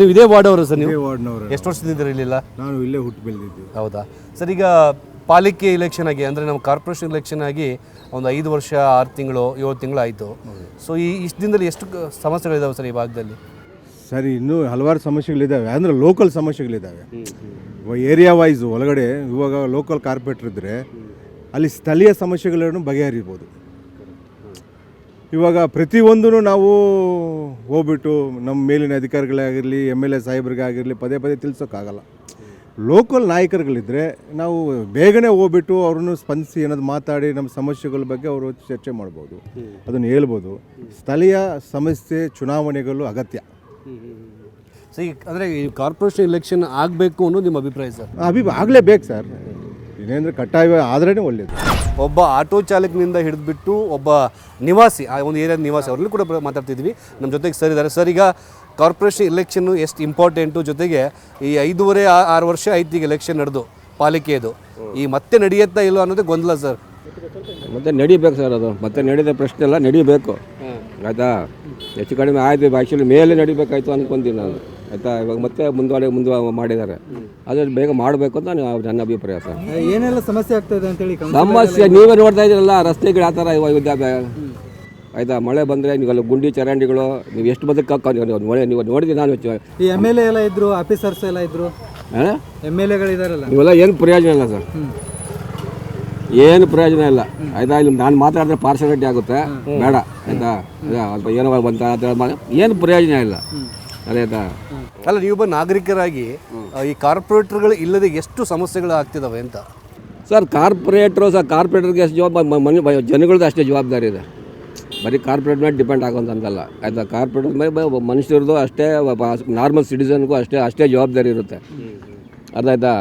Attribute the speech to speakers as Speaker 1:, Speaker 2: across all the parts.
Speaker 1: ನೀವು ಇದೇ ವಾರ್ಡ್ ಅವರು ಸರ್? ನೀವು
Speaker 2: ವಾರ್ಡ್ನವರು.
Speaker 1: ಎಷ್ಟು ವರ್ಷದಿಂದ ಇರಲಿಲ್ಲ?
Speaker 2: ನಾನು ಇಲ್ಲೇ ಹುಟ್ಟು ಬೆಳೆದಿದ್ದು.
Speaker 1: ಹೌದಾ ಸರ್? ಈಗ ಪಾಲಿಕೆ ಇಲೆಕ್ಷನ್ ಆಗಿ ಅಂದರೆ ನಮ್ಮ ಕಾರ್ಪೊರೇಷನ್ ಇಲೆಕ್ಷನ್ ಆಗಿ ಒಂದು 5 ವರ್ಷ 6 ತಿಂಗಳು 7 ತಿಂಗಳು ಆಯಿತು. ಸೊ ಇಷ್ಟು ದಿನದಲ್ಲಿ ಎಷ್ಟು ಸಮಸ್ಯೆಗಳಿದಾವೆ ಸರ್ ಈ ಭಾಗದಲ್ಲಿ?
Speaker 2: ಸರಿ, ಇನ್ನೂ ಹಲವಾರು ಸಮಸ್ಯೆಗಳಿದ್ದಾವೆ. ಅಂದರೆ ಲೋಕಲ್ ಸಮಸ್ಯೆಗಳಿದ್ದಾವೆ. ಏರಿಯಾ ವೈಸು ಒಳಗಡೆ ಇವಾಗ ಲೋಕಲ್ ಕಾರ್ಪೊರೇಟರ್ ಇದ್ದರೆ ಅಲ್ಲಿ ಸ್ಥಳೀಯ ಸಮಸ್ಯೆಗಳನ್ನು ಬಗೆಹರಿಬೋದು. ಇವಾಗ ಪ್ರತಿಯೊಂದೂ ನಾವು ಹೋಗ್ಬಿಟ್ಟು ನಮ್ಮ ಮೇಲಿನ ಅಧಿಕಾರಿಗಳಾಗಿರಲಿ MLA ಸಾಹೇಬ್ರಿಗಾಗಿರಲಿ ಪದೇ ಪದೇ ತಿಳಿಸೋಕ್ಕಾಗಲ್ಲ. ಲೋಕಲ್ ನಾಯಕರುಗಳಿದ್ದರೆ ನಾವು ಬೇಗನೆ ಹೋಗ್ಬಿಟ್ಟು ಅವ್ರನ್ನು ಸ್ಪಂದಿಸಿ ಏನಾದ್ರು ಮಾತಾಡಿ ನಮ್ಮ ಸಮಸ್ಯೆಗಳ ಬಗ್ಗೆ ಅವರು ಚರ್ಚೆ ಮಾಡ್ಬೋದು, ಅದನ್ನು ಹೇಳ್ಬೋದು. ಸ್ಥಳೀಯ ಸಮಸ್ಯೆ ಚುನಾವಣೆಗಳು ಅಗತ್ಯ.
Speaker 1: ಸೊ ಈಗ ಅಂದರೆ ಈ ಕಾರ್ಪೊರೇಷನ್ ಇಲೆಕ್ಷನ್ ಆಗಬೇಕು ಅನ್ನೋದು ನಿಮ್ಮ ಅಭಿಪ್ರಾಯ ಸರ್?
Speaker 2: ಆಗಲೇಬೇಕು ಸರ್. ಇನ್ನೇಂದರೆ ಕಡ್ಡಾಯ ಆದ್ರೇ ಒಳ್ಳೆಯದು.
Speaker 1: ಒಬ್ಬ ಆಟೋ ಚಾಲಕನಿಂದ ಹಿಡಿದ್ಬಿಟ್ಟು ಒಬ್ಬ ನಿವಾಸಿ, ಆ ಒಂದು ಏರಿಯಾದ ನಿವಾಸಿ ಅವ್ರಲ್ಲೂ ಕೂಡ ಮಾತಾಡ್ತಿದ್ವಿ. ನಮ್ಮ ಜೊತೆಗೆ ಸರ್ ಇದ್ದಾರೆ. ಸರ್, ಈಗ ಕಾರ್ಪೊರೇಷನ್ ಇಲೆಕ್ಷನ್ನು ಎಷ್ಟು ಇಂಪಾರ್ಟೆಂಟು, ಜೊತೆಗೆ ಈ 5.5-6 ವರ್ಷ ಆಯ್ತು ಈಗ ಎಲೆಕ್ಷನ್ ನಡೆದು ಪಾಲಿಕೆದು, ಈ ಮತ್ತೆ ನಡೆಯುತ್ತಾ ಇಲ್ಲೋ ಅನ್ನೋದೇ ಗೊಂದಲ ಸರ್.
Speaker 3: ಮತ್ತೆ ನಡಿಬೇಕು ಸರ್, ಅದು ಮತ್ತೆ ನಡೆದ ಪ್ರಶ್ನೆ ಎಲ್ಲ ನಡಿಬೇಕು ಆಯಿತಾ. ಹೆಚ್ಚು ಕಡಿಮೆ ಆಯಿತು, ಆ್ಯಕ್ಚುಲಿ ಮೇಲೆ ನಡಿಬೇಕಾಯ್ತು ಅಂದ್ಕೊಂತೀನಿ ನಾನು ಆಯಿತಾ. ಇವಾಗ ಮತ್ತೆ ಮುಂದೆ ಮಾಡಿದ್ದಾರೆ, ಅದೇ ಬೇಗ ಮಾಡಬೇಕು ಅಂತ ನನ್ನ ಅಭಿಪ್ರಾಯ ಸರ್.
Speaker 4: ಏನೆಲ್ಲ ಸಮಸ್ಯೆ ಆಗ್ತಾಯಿದೆ ಅಂತೇಳಿ?
Speaker 3: ಸಮಸ್ಯೆ ನೀವೇ ನೋಡ್ತಾ ಇದ್ದೀರಲ್ಲ, ರಸ್ತೆಗಳು ಯಾವ ಥರ ಇವಾಗ ಆಯಿತಾ. ಮಳೆ ಬಂದರೆ ನೀವೆಲ್ಲ ಗುಂಡಿ ಚರಂಡಿಗಳು ನೀವು ಎಷ್ಟು ಬದಕ್ಕೆ ನೀವು ನೋಡಿದ್ದೀವಿ. ನಾನು
Speaker 4: ಈ MLA ಎಲ್ಲ ಇದ್ರು, ಆಫೀಸರ್ಸ್ ಎಲ್ಲ ಇದ್ರು, MLAಗಳಿದಾರಲ್ಲ,
Speaker 3: ಇವೆಲ್ಲ ಏನು ಪ್ರಯೋಜನ ಇಲ್ಲ ಸರ್, ಏನು ಪ್ರಯೋಜನ ಇಲ್ಲ ಆಯಿತಾ. ಇಲ್ಲಿ ನಾನು ಮಾತಾಡಿದ್ರೆ ಪಾರ್ಶಾಲಿಟಿ ಆಗುತ್ತೆ, ಬೇಡ ಆಯಿತಾ. ಏನೋ ಬಂತ ಏನು ಪ್ರಯೋಜನ ಇಲ್ಲ ಅದೇತಾ.
Speaker 1: ಅಲ್ಲ, ನೀವೊಬ್ಬ ನಾಗರಿಕರಾಗಿ ಈ ಕಾರ್ಪೊರೇಟರ್ಗಳು ಇಲ್ಲದೆ ಎಷ್ಟು ಸಮಸ್ಯೆಗಳು ಆಗ್ತಿದ್ದಾವೆ ಅಂತ
Speaker 3: ಸರ್? ಕಾರ್ಪೊರೇಟರ್ಗೆ ಎಷ್ಟು ಜನಗಳದ್ದು ಅಷ್ಟೇ ಜವಾಬ್ದಾರಿ ಇದೆ. ಬರೀ ಕಾರ್ಪೊರೇಟ್ ಮೇಲೆ ಡಿಪೆಂಡ್ ಆಗೋಂತಲ್ಲ ಆಯಿತಾ. ಕಾರ್ಪೊರೇಟರ್ ಮೇಲೆ ಮನುಷ್ಯರದು ಅಷ್ಟೇ, ನಾರ್ಮಲ್ ಸಿಟಿಸನ್ಗೂ ಅಷ್ಟೇ ಜವಾಬ್ದಾರಿ ಇರುತ್ತೆ ಅದಾಯ್ತಾ.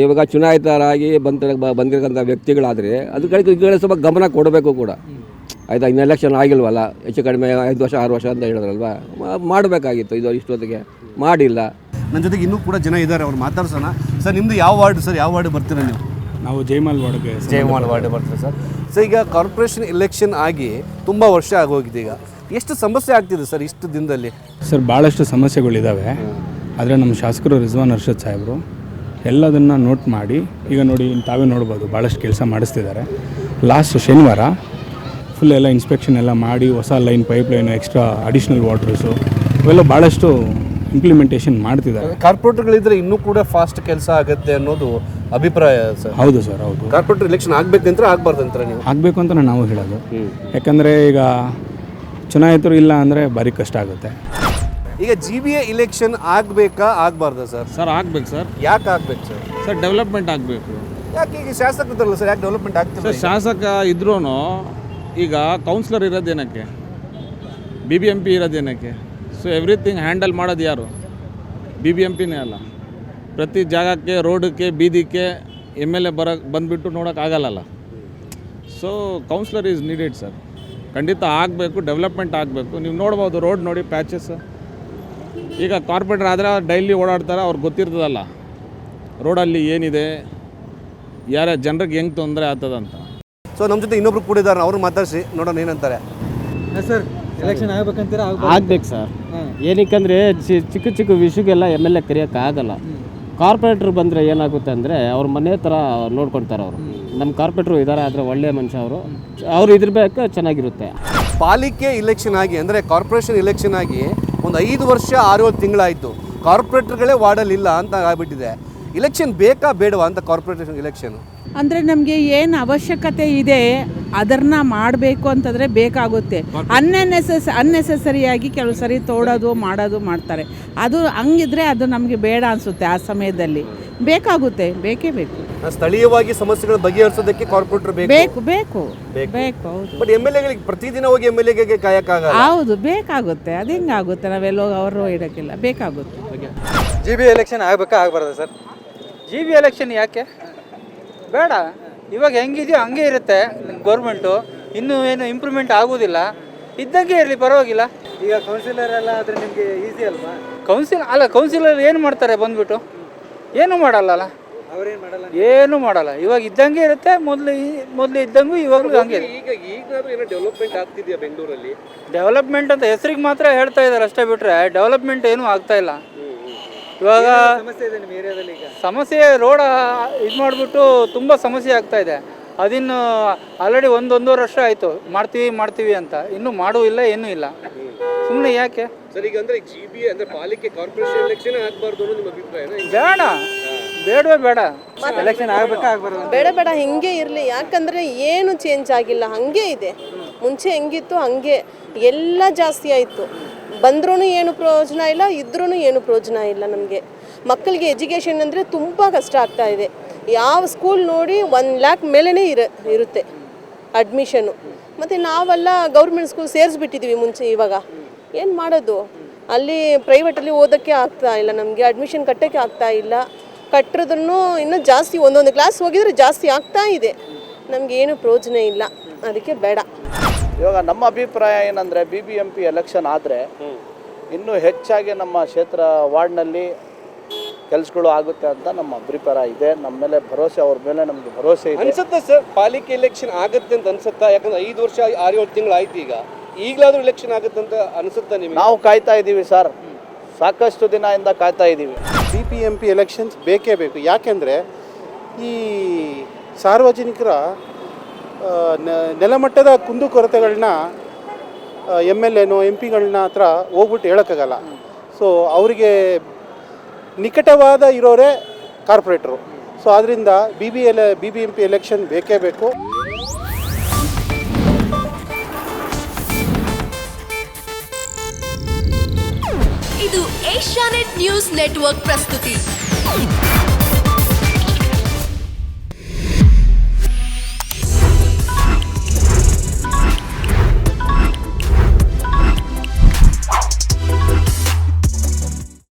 Speaker 3: ಇವಾಗ ಚುನಾಯಿತರಾಗಿ ಬಂದಿರತಕ್ಕಂಥ ವ್ಯಕ್ತಿಗಳಾದರೆ ಅದಕ್ಕೆ ಸ್ವಲ್ಪ ಗಮನ ಕೊಡಬೇಕು ಕೂಡ ಆಯಿತಾ. ಇನ್ನು ಎಲೆಕ್ಷನ್ ಆಗಿಲ್ವಲ್ಲ, ಹೆಚ್ಚು ಕಡಿಮೆ 5 ವರ್ಷ 6 ವರ್ಷ ಅಂತ ಹೇಳಿದ್ರಲ್ವ, ಮಾಡಬೇಕಾಗಿತ್ತು. ಇದು ಇಷ್ಟೊತ್ತಿಗೆ ಮಾಡಿಲ್ಲ.
Speaker 1: ನನ್ನ ಜೊತೆಗೆ ಇನ್ನೂ ಕೂಡ ಜನ ಇದ್ದಾರೆ, ಅವ್ರು ಮಾತಾಡ್ಸೋಣ. ಸರ್, ನಿಮ್ಮದು ಯಾವ ವಾರ್ಡ್ ಸರ್? ಯಾವ ವಾರ್ಡ್ ಬರ್ತೀರಾ ನೀವು?
Speaker 5: ನಾವು ಜಯಮಾಲ್ ವಾರ್ಡ್ಗೆ.
Speaker 1: ಜಯಮಾಲ್ ವಾರ್ಡ್ ಬರ್ತೀರಾ ಸರ್? ಸೊ ಈಗ ಕಾರ್ಪೊರೇಷನ್ ಎಲೆಕ್ಷನ್ ಆಗಿ ತುಂಬ ವರ್ಷ ಆಗೋಗಿದೆ. ಈಗ ಎಷ್ಟು ಸಮಸ್ಯೆ ಆಗ್ತಿದೆ ಸರ್ ಇಷ್ಟು ದಿನದಲ್ಲಿ?
Speaker 5: ಸರ್, ಭಾಳಷ್ಟು ಸಮಸ್ಯೆಗಳಿದ್ದಾವೆ. ಆದರೆ ನಮ್ಮ ಶಾಸಕರು ರಿಜ್ವಾನ್ ಅರ್ಷದ್ ಸಾಹೇಬರು ಎಲ್ಲದನ್ನು ನೋಟ್ ಮಾಡಿ, ಈಗ ನೋಡಿ ತಾವೇ ನೋಡ್ಬೋದು, ಭಾಳಷ್ಟು ಕೆಲಸ ಮಾಡಿಸ್ತಿದ್ದಾರೆ. ಲಾಸ್ಟ್ ಶನಿವಾರ ಫುಲ್ ಎಲ್ಲ ಇನ್ಸ್ಪೆಕ್ಷನ್ ಎಲ್ಲ ಮಾಡಿ, ಹೊಸ line, pipe line, extra additional waters ಇವೆಲ್ಲ ಭಾಳಷ್ಟು ಇಂಪ್ಲಿಮೆಂಟೇಷನ್ ಮಾಡ್ತಿದ್ದಾರೆ.
Speaker 1: ಕಾರ್ಪೊರೇಟರ್ಗಳಿದ್ರೆ ಇನ್ನೂ ಕೂಡ ಫಾಸ್ಟ್ ಕೆಲಸ ಆಗುತ್ತೆ ಅನ್ನೋದು ಅಭಿಪ್ರಾಯ ಸರ್.
Speaker 5: ಹೌದು ಸರ್, ಹೌದು.
Speaker 1: ಕಾರ್ಪೊರೇಟರ್ ಎಲೆಕ್ಷನ್ ಆಗಬೇಕಂತ ಆಗಬಾರ್ದಂತ ನೀವು?
Speaker 5: ಆಗಬೇಕು ಅಂತ ನಾವು ಹೇಳೋದು. ಯಾಕಂದರೆ ಈಗ ಚುನಾಯಿತರು ಇಲ್ಲ ಅಂದರೆ ಭಾರಿ ಕಷ್ಟ ಆಗುತ್ತೆ.
Speaker 1: ಈಗ GBA ಇಲೆಕ್ಷನ್ ಆಗಬೇಕಾ ಆಗಬಾರ್ದಾ ಸರ್?
Speaker 6: ಸರ್, ಆಗ್ಬೇಕು ಸರ್.
Speaker 1: ಯಾಕೆ ಆಗ್ಬೇಕು ಸರ್?
Speaker 6: ಸರ್, ಡೆವಲಪ್ಮೆಂಟ್ ಆಗಬೇಕು.
Speaker 1: ಯಾಕೆ ಈಗ ಶಾಸಕರು ಇದ್ದಾರಲ್ಲ ಸರ್, ಯಾಕೆ ಡೆವಲಪ್ಮೆಂಟ್ ಆಗ್ತಿಲ್ಲ?
Speaker 6: ಸರ್, ಶಾಸಕ ಇದ್ರೂ ಈಗ ಕೌನ್ಸಿಲರ್ ಇರೋದೇನಕ್ಕೆ, BBMP ಇರೋದೇನಕ್ಕೆ? ಸೊ ಎವ್ರಿಥಿಂಗ್ ಹ್ಯಾಂಡಲ್ ಮಾಡೋದು ಯಾರು? BBMPನೇ ಅಲ್ಲ. ಪ್ರತಿ ಜಾಗಕ್ಕೆ, ರೋಡಕ್ಕೆ, ಬೀದಿಗೆ MLA ಬಂದುಬಿಟ್ಟು ನೋಡೋಕ್ಕಾಗಲ್ಲ. So councillor is needed sir. ಖಂಡಿತ ಆಗಬೇಕು, ಡೆವಲಪ್ಮೆಂಟ್ ಆಗಬೇಕು. ನೀವು ನೋಡ್ಬೋದು, ರೋಡ್ ನೋಡಿ, ಪ್ಯಾಚಸ್. ಈಗ ಕಾರ್ಪೊರೇಟರ್ ಆದರೆ ಡೈಲಿ ಓಡಾಡ್ತಾರೆ, ಅವ್ರಿಗೆ ಗೊತ್ತಿರ್ತದಲ್ಲ ರೋಡಲ್ಲಿ ಏನಿದೆ, ಯಾರ ಜನರಿಗೆ ಹೆಂಗೆ ತೊಂದರೆ ಆಗ್ತದಂತ.
Speaker 1: ಸೊ ನಮ್ಮ ಜೊತೆ ಇನ್ನೊಬ್ರು ಕೂಡ ಇದ್ದಾರೆ, ಅವ್ರು ಮಾತಾಡಿಸಿ ನೋಡೋಣ ಏನಂತಾರೆ.
Speaker 4: ಸರ್, ಎಲೆಕ್ಷನ್ ಆಗ್ಬೇಕಂತೀರಾ?
Speaker 7: ಆಗ್ಬೇಕು ಸರ್. ಏನಕ್ಕಂದರೆ ಚಿಕ್ಕ ವಿಷಯಕ್ಕೆಲ್ಲ MLA ಕರೆಯೋಕ್ಕಾಗಲ್ಲ. ಕಾರ್ಪೊರೇಟ್ರ್ ಬಂದರೆ ಏನಾಗುತ್ತೆ ಅಂದರೆ ಅವ್ರ ಮನೆ ಥರ ನೋಡ್ಕೊಳ್ತಾರೆ ಅವರು. ನಮ್ಮ ಕಾರ್ಪೊರೇಟ್ರು ಇದ್ದಾರೆ, ಆದರೆ ಒಳ್ಳೆಯ ಮನುಷ್ಯ ಅವರು ಇದ್ರಬೇಕು, ಚೆನ್ನಾಗಿರುತ್ತೆ.
Speaker 1: ಪಾಲಿಕೆ ಇಲೆಕ್ಷನ್ ಆಗಿ ಅಂದರೆ ಕಾರ್ಪೊರೇಷನ್ ಇಲೆಕ್ಷನ್ ಆಗಿ ಒಂದು 5 ವರ್ಷ 6 ತಿಂಗಳಾಯಿತು, ಕಾರ್ಪೊರೇಟರ್ಗಳೇ ವಾರ್ಡಲ್ಲಿ ಇಲ್ಲ ಅಂತ ಆಗ್ಬಿಟ್ಟಿದೆ. ಇಲೆಕ್ಷನ್ ಬೇಕಾ ಬೇಡವಾ ಅಂತ ಕಾರ್ಪೊರೇಷನ್ ಇಲೆಕ್ಷನ್?
Speaker 8: ಅಂದರೆ ನಮಗೆ ಏನು ಅವಶ್ಯಕತೆ ಇದೆ ಅದನ್ನ ಮಾಡಬೇಕು ಅಂತಂದರೆ ಬೇಕಾಗುತ್ತೆ. ಅನ್ನೆಸೆಸರಿಯಾಗಿ ಕೆಲವು ಸರಿ ತೋಡೋದು ಮಾಡೋದು ಮಾಡ್ತಾರೆ. ಅದು ಹಂಗಿದ್ರೆ ಅದು ನಮಗೆ ಬೇಡ ಅನಿಸುತ್ತೆ. ಆ ಸಮಯದಲ್ಲಿ ಬೇಕಾಗುತ್ತೆ, ಬೇಕೇ ಬೇಕು.
Speaker 1: ಸ್ಥಳೀಯವಾಗಿ ಸಮಸ್ಯೆಗಳು ಬಗೆಹರಿಸೋದಕ್ಕೆ ಕಾರ್ಪೊರೇಟರ್ ಬೇಕು
Speaker 8: ಬೇಕು ಬೇಕು ಹೌದು.
Speaker 1: ಬಟ್ MLAಗಳಿಗೆ ಪ್ರತಿದಿನ ಹೋಗಿ MLAಗೆ ಕಾಯಕ್ಕಾಗಲ್ಲ.
Speaker 8: ಹೌದು, ಬೇಕಾಗುತ್ತೆ. ಅದು ಹೆಂಗಾಗುತ್ತೆ? ನಾವೆಲ್ಲೋ ಅವರು ಇಡೋಕ್ಕಿಲ್ಲ, ಬೇಕಾಗುತ್ತೆ.
Speaker 4: GBA ಎಲೆಕ್ಷನ್ ಆಗಬೇಕಾ ಆಗಬಾರ್ದು ಸರ್?
Speaker 9: GBA ಎಲೆಕ್ಷನ್ ಯಾಕೆ ಬೇಡ? ಇವಾಗ ಹೆಂಗಿದೆಯೋ ಹಂಗೆ ಇರುತ್ತೆ ಗೌರ್ಮೆಂಟು. ಇನ್ನೂ ಏನು ಇಂಪ್ರೂವ್ಮೆಂಟ್ ಆಗೋದಿಲ್ಲ, ಇದ್ದಂಗೆ ಇರಲಿ, ಪರವಾಗಿಲ್ಲ.
Speaker 4: ಈಗ ಕೌನ್ಸಿಲರ್ ಎಲ್ಲ ಆದರೆ ನಿಮಗೆ ಈಸಿ ಅಲ್ವಾ?
Speaker 9: ಕೌನ್ಸಿಲರ್ ಏನು ಮಾಡ್ತಾರೆ ಬಂದುಬಿಟ್ಟು? ಏನೂ ಮಾಡಲ್ಲ.
Speaker 4: ಅವ್ರೇನು ಮಾಡಲ್ಲ,
Speaker 9: ಏನೂ ಮಾಡಲ್ಲ. ಇವಾಗ ಇದ್ದಂಗೆ ಇರುತ್ತೆ, ಮೊದಲು ಇದ್ದಂಗೂ ಇವಾಗಲೂ ಹಂಗೆ.
Speaker 1: ಈಗ ಡೆವಲಪ್ಮೆಂಟ್ ಆಗ್ತಿದೆಯಾ ಬೆಂಗಳೂರಲ್ಲಿ?
Speaker 9: ಡೆವಲಪ್ಮೆಂಟ್ ಅಂತ ಹೆಸರಿಗೆ ಮಾತ್ರ ಹೇಳ್ತಾ ಇದ್ದಾರೆ ಅಷ್ಟೇ, ಬಿಟ್ಟರೆ ಡೆವಲಪ್ಮೆಂಟ್ ಏನೂ ಆಗ್ತಾ ಇಲ್ಲ. ಇವಾಗ
Speaker 4: ಸಮಸ್ಯೆ ಇದೆ ನಿಮ್ಮ ಏರಿಯಾದಲ್ಲಿ ಈಗ?
Speaker 9: ಸಮಸ್ಯೆ ರೋಡ್ ಇದು ಮಾಡಿಬಿಟ್ಟು ತುಂಬ ಸಮಸ್ಯೆ ಆಗ್ತಾ ಇದೆ. ಅದಿನ್ನು ಆಲ್ರೆಡಿ ಒಂದೂವರೆ ವರ್ಷ ಆಯಿತು ಮಾಡ್ತೀವಿ ಅಂತ, ಇನ್ನೂ ಮಾಡೂ ಇಲ್ಲ, ಏನೂ ಇಲ್ಲ. ಸುಮ್ಮನೆ ಯಾಕೆ
Speaker 1: ಸರ್? ಈಗ ಅಂದರೆ GB ಅಂದರೆ ಪಾಲಿಕೆ ಕಾರ್ಪೊರೇಷನ್ ಎಲೆಕ್ಷನ್ ಆಗಬಾರ್ದು ಅನ್ನೋ ನಿಮ್ಮ ಅಭಿಪ್ರಾಯ?
Speaker 9: ಬೇಡವೇ ಬೇಡ.
Speaker 4: ಎಲೆಕ್ಷನ್ ಆಗಬೇಕಾ ಆಗಬಾರ್ದು?
Speaker 10: ಬೇಡ ಹಿಂಗೆ ಇರಲಿ. ಯಾಕಂದರೆ ಏನು ಚೇಂಜ್ ಆಗಿಲ್ಲ, ಹಾಗೆ ಇದೆ. ಮುಂಚೆ ಹೆಂಗಿತ್ತು ಹಂಗೆ, ಎಲ್ಲ ಜಾಸ್ತಿ ಆಯಿತು. ಬಂದ್ರೂ ಏನು ಪ್ರಯೋಜನ ಇಲ್ಲ, ಇದ್ರೂ ಏನು ಪ್ರಯೋಜನ ಇಲ್ಲ. ನಮಗೆ ಮಕ್ಕಳಿಗೆ ಎಜುಕೇಷನ್ ಅಂದರೆ ತುಂಬ ಕಷ್ಟ ಆಗ್ತಾ ಇದೆ. ಯಾವ ಸ್ಕೂಲ್ ನೋಡಿ 1 ಲ್ಯಾಕ್ ಮೇಲೇ ಇರುತ್ತೆ ಅಡ್ಮಿಷನು. ಮತ್ತು ನಾವೆಲ್ಲ ಗೌರ್ಮೆಂಟ್ ಸ್ಕೂಲ್ ಸೇರಿಸ್ಬಿಟ್ಟಿದ್ದೀವಿ ಮುಂಚೆ. ಇವಾಗ ಏನು ಮಾಡೋದು? ಅಲ್ಲಿ ಪ್ರೈವೇಟಲ್ಲಿ ಓದೋಕ್ಕೆ ಆಗ್ತಾ ಇಲ್ಲ, ನಮಗೆ ಅಡ್ಮಿಷನ್ ಕಟ್ಟೋಕ್ಕೆ ಆಗ್ತಾ ಇಲ್ಲ. ಕಟ್ಟಿದ್ರೂ ಇನ್ನೂ ಜಾಸ್ತಿ, ಒಂದೊಂದು ಕ್ಲಾಸ್ ಹೋಗಿದ್ರೆ ಜಾಸ್ತಿ ಆಗ್ತಾ ಇದೆ. ನಮಗೇನು ಪ್ರಯೋಜನ ಇಲ್ಲ, ಅದಕ್ಕೆ ಬೇಡ.
Speaker 11: ಇವಾಗ ನಮ್ಮ ಅಭಿಪ್ರಾಯ ಏನಂದರೆ BBMP ಎಲೆಕ್ಷನ್ ಆದರೆ ಇನ್ನೂ ಹೆಚ್ಚಾಗಿ ನಮ್ಮ ಕ್ಷೇತ್ರ ವಾರ್ಡ್ನಲ್ಲಿ ಕೆಲಸಗಳು ಆಗುತ್ತೆ ಅಂತ ನಮ್ಮ ಅಭಿಪ್ರಾಯ ಇದೆ. ನಮ್ಮ ಮೇಲೆ ಭರವಸೆ, ಅವ್ರ ಮೇಲೆ ನಮಗೆ ಭರವಸೆ ಇದೆ.
Speaker 1: ಅನ್ಸುತ್ತಾ ಸರ್ ಪಾಲಿಕೆ ಎಲೆಕ್ಷನ್ ಆಗುತ್ತೆ ಅಂತ ಅನ್ಸುತ್ತಾ? ಯಾಕಂದ್ರೆ 5 ವರ್ಷ 6-7 ತಿಂಗಳು ಆಯ್ತು, ಈಗಲಾದರೂ ಎಲೆಕ್ಷನ್ ಆಗುತ್ತೆ ಅಂತ ಅನ್ಸುತ್ತಾ ನಿಮಗೆ?
Speaker 11: ನಾವು ಕಾಯ್ತಾ ಇದ್ದೀವಿ ಸರ್, ಸಾಕಷ್ಟು ದಿನದಿಂದ ಕಾಯ್ತಾ ಇದ್ದೀವಿ.
Speaker 12: BBMP ಎಲೆಕ್ಷನ್ಸ್ ಬೇಕೇ ಬೇಕು. ಯಾಕೆಂದರೆ ಈ ಸಾರ್ವಜನಿಕರ ನೆಲಮಟ್ಟದ ಕುಂದುಕೊರತೆಗಳನ್ನ MLA MP ಹತ್ರ ಹೋಗ್ಬಿಟ್ಟು ಹೇಳೋಕ್ಕಾಗಲ್ಲ. ಸೊ ಅವರಿಗೆ ನಿಕಟವಾದ ಇರೋರೇ ಕಾರ್ಪೊರೇಟ್ರು. ಸೊ ಆದ್ದರಿಂದ BBMP ಎಲೆಕ್ಷನ್ ಬೇಕೇ ಬೇಕು.
Speaker 13: ಇದು ಏಷ್ಯಾನೆಟ್ ನ್ಯೂಸ್ ನೆಟ್ವರ್ಕ್ ಪ್ರಸ್ತುತಿ.